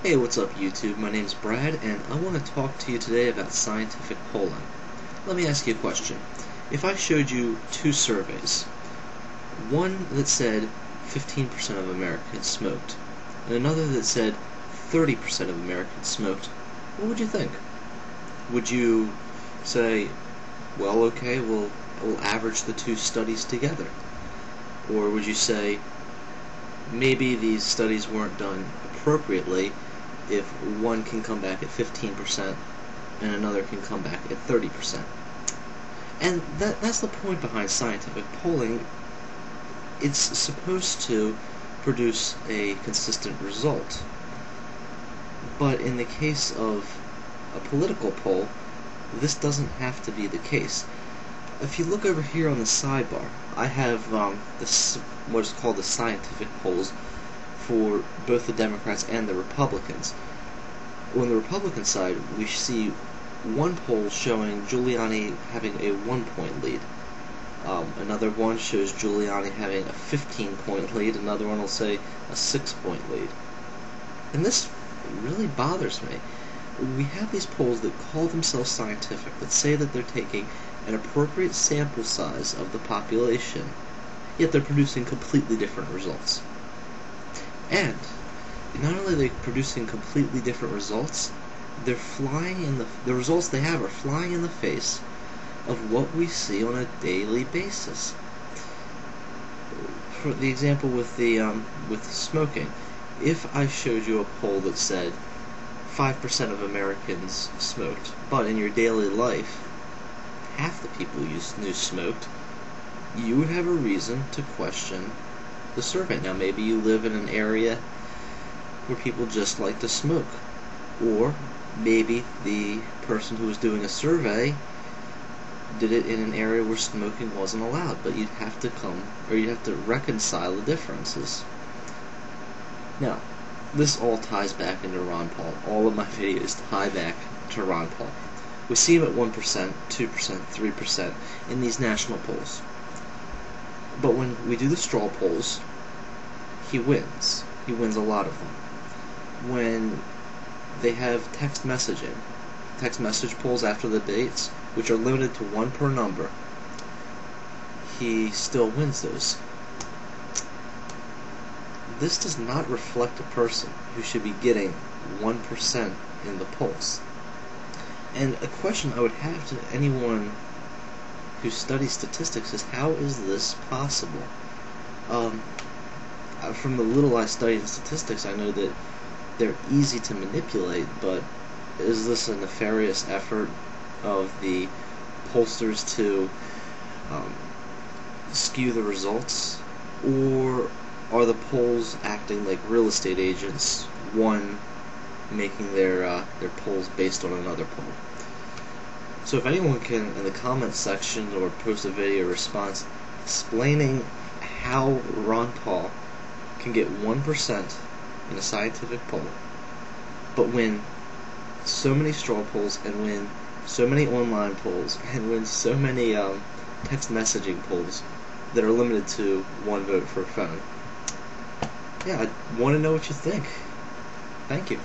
Hey, what's up YouTube? My name's Brad, and I want to talk to you today about scientific polling. Let me ask you a question. If I showed you two surveys, one that said 15% of Americans smoked, and another that said 30% of Americans smoked, what would you think? Would you say, well, okay, we'll average the two studies together? Or would you say, maybe these studies weren't done appropriately if one can come back at 15% and another can come back at 30%. And that's the point behind scientific polling. It's supposed to produce a consistent result. But in the case of a political poll, this doesn't have to be the case. If you look over here on the sidebar, I have what is called the scientific polls for both the Democrats and the Republicans. On the Republican side, we see one poll showing Giuliani having a 1-point lead. Another one shows Giuliani having a 15-point lead. Another one will say a 6-point lead. And this really bothers me. We have these polls that call themselves scientific, that say that they're taking an appropriate sample size of the population, yet they're producing completely different results. And not only are they producing completely different results, they're flying in the results they have are flying in the face of what we see on a daily basis. For the example with smoking, if I showed you a poll that said 5% of Americans smoked, but in your daily life half the people you knew smoked, you would have a reason to question the survey. Now, maybe you live in an area where people just like to smoke, or maybe the person who was doing a survey did it in an area where smoking wasn't allowed, but you'd have to reconcile the differences. Now, this all ties back into Ron Paul. All of my videos tie back to Ron Paul. We see him at 1%, 2%, 3% in these national polls. But when we do the straw polls, he wins. He wins a lot of them. When they have text message polls after the dates, which are limited to one per number, he still wins those. This does not reflect a person who should be getting 1% in the polls. And a question I would have to anyone who studies statistics is, how is this possible? From the little I study in statistics, I know that they're easy to manipulate, but is this a nefarious effort of the pollsters to skew the results? Or are the polls acting like real estate agents, one making their polls based on another poll? So if anyone can, in the comments section or post a video response explaining how Ron Paul can get 1% in a scientific poll, but win so many straw polls, and win so many online polls, and win so many text messaging polls that are limited to one vote for a phone. Yeah, I want to know what you think. Thank you.